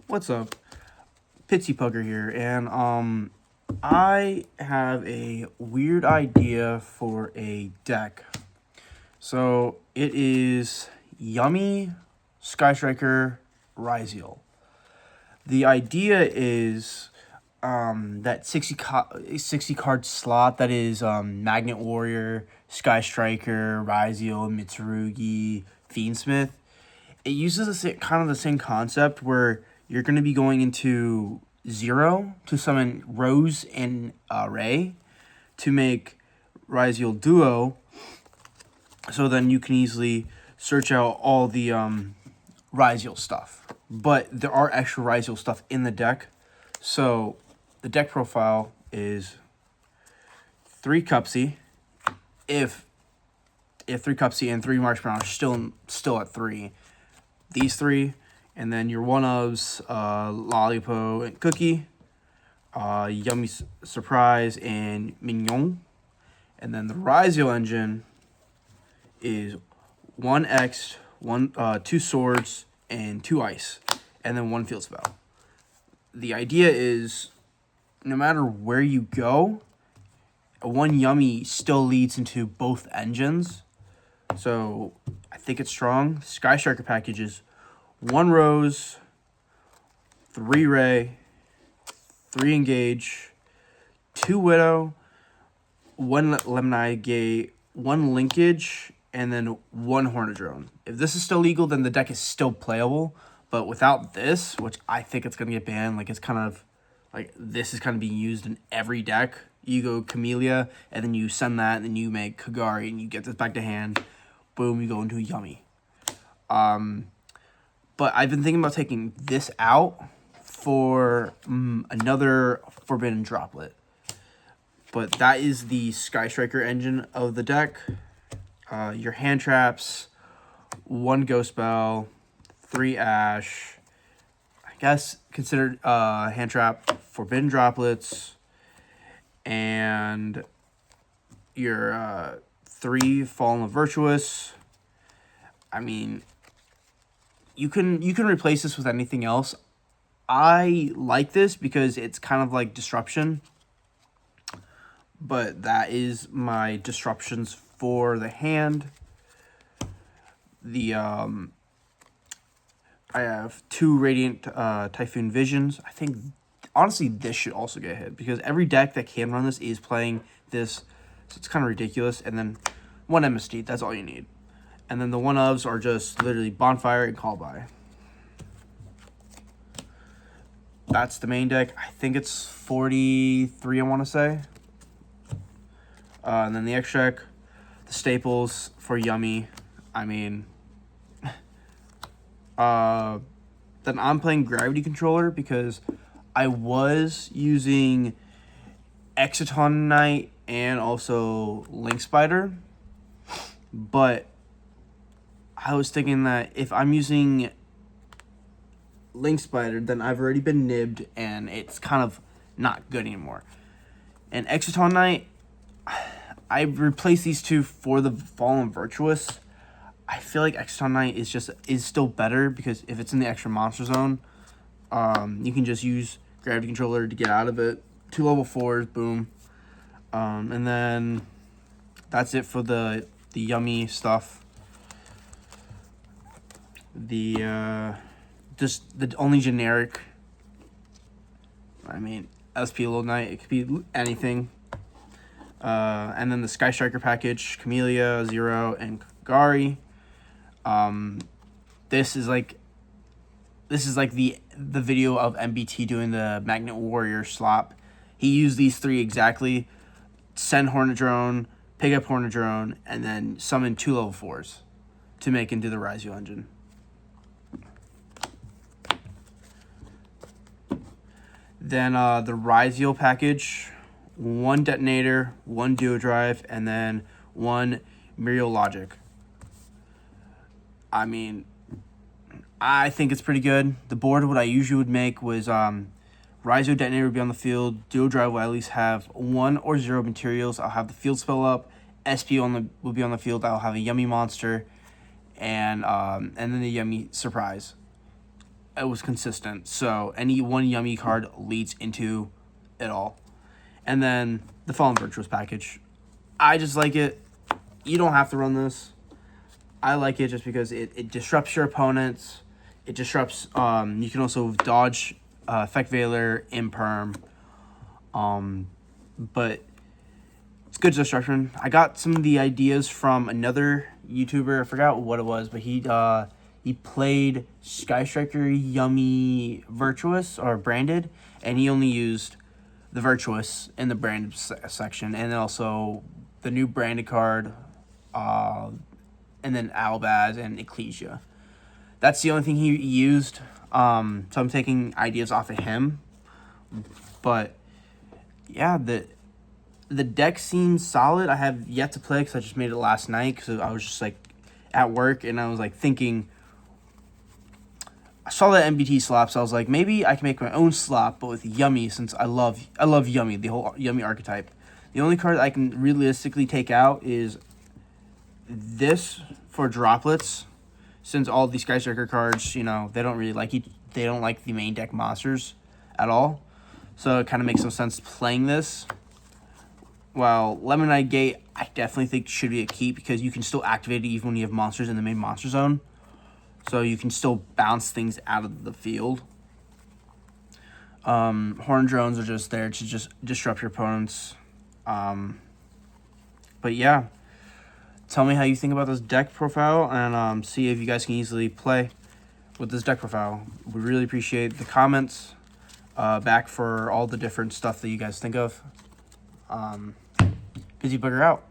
What's up? Pitsy Pugger here, and I have a weird idea for a deck. So it is Yummy Sky Striker ryzeal. The idea is that 60 card slot that is Magnet Warrior, Sky Striker, ryzeal, Mitsurugi, Fiendsmith. It uses kind of the same concept where you're going to be going into 0 to summon Rose and Ray to make ryzeal Duo. So then you can easily search out all the ryzeal stuff. But there are extra ryzeal stuff in the deck. So the deck profile is 3 Cupsy. If 3 Cupsy and 3 Marsh Brown are still at 3. These 3, and then your one-ofs, Lollipo and Cookie, Yummy Surprise and Mignon. And then the ryzeal engine is 1 X, 2 Swords, and 2 Ice, and then 1 Field Spell. The idea is, no matter where you go, 1 Yummy still leads into both engines. So I think it's strong. Sky Striker package is 1 Rose, 3 Ray, 3 Engage, 2 Widow, 1 Lemonade Gate, 1 Linkage, and then 1 Hornadrone. If this is still legal, then the deck is still playable. But without this, which I think it's going to get banned, like it's kind of like this is kind of being used in every deck. You go Camellia, and then you send that, and then you make Kagari, and you get this back to hand. Boom, you go into a Yummy. But I've been thinking about taking this out for another Forbidden Droplet. But that is the Sky Striker engine of the deck. Your hand traps, 1 Ghost Bell, 3 Ash. I guess considered hand trap Forbidden Droplets, and your 3 Fallen of Virtuous. I mean, you can replace this with anything else. I like this because it's kind of like disruption. But that is my disruptions for the hand. I have 2 Radiant Typhoon Visions. I think honestly this should also get hit because every deck that can run this is playing this, so it's kind of ridiculous. And then 1 MST, that's all you need. And then the one-ofs are just literally Bonfire and Call By. That's the main deck. I think it's 43, I want to say. And then the extra deck, the staples for Yummy. I mean, then I'm playing Gravity Controller because I was using Exciton Knight and also Link Spider. But I was thinking that if I'm using Link Spider, then I've already been nibbed and it's kind of not good anymore. And Exciton Knight, I replaced these 2 for the Fallen Virtuous. I feel like Exciton Knight is still better because if it's in the extra monster zone, you can just use Gravity Controller to get out of it. 2 level 4s, boom. And then that's it for the Yummy stuff. Just the only generic. I mean, SP Little Knight, it could be anything. And then the Sky Striker package, Camellia, 0, and Kagari. This is like the video of MBT doing the Magnet Warrior slop. He used these 3 exactly. Send Hornadrone, pick up Hornadrone, and then summon 2 level 4s to make into the ryzeal engine. Then the ryzeal package, 1 Detonator, 1 Duo Drive, and then 1 Muriel Logic. I mean, I think it's pretty good. The board, what I usually would make was ryzeal Detonator would be on the field. Duo Drive will at least have 1 or 0 materials. I'll have the field spell up. SP will be on the field. I'll have a Yummy monster, and then the Yummy Surprise. it was consistent. So any one Yummy card leads into it all. And then the Fallen Virtuous package. I just like it. You don't have to run this. I like it just because it disrupts your opponents. It disrupts, you can also dodge Effect Veiler, Imperm. But it's good disruption. I got some of the ideas from another YouTuber. I forgot what it was, but he played Sky Striker Yummy Virtuous or Branded, and he only used the Virtuous in the branded section, and then also the new branded card, and then Albaz and Ecclesia. That's the only thing he used. So I'm taking ideas off of him. But yeah, the deck seems solid. I have yet to play because I just made it last night because I was just like at work and I was like thinking. I saw that MBT slop, so I was like, maybe I can make my own slop, but with Yummy, since I love Yummy, the whole Yummy archetype. The only card I can realistically take out is this for droplets, since all these Sky Striker cards, you know, they don't really like they don't like the main deck monsters at all. So it kind of makes no sense playing this. While Lemonade Gate, I definitely think should be a keep because you can still activate it even when you have monsters in the main monster zone. So you can still bounce things out of the field. Horn drones are just there to just disrupt your opponents. But yeah, tell me how you think about this deck profile and see if you guys can easily play with this deck profile. We really appreciate the comments back for all the different stuff that you guys think of. Busy Booger out.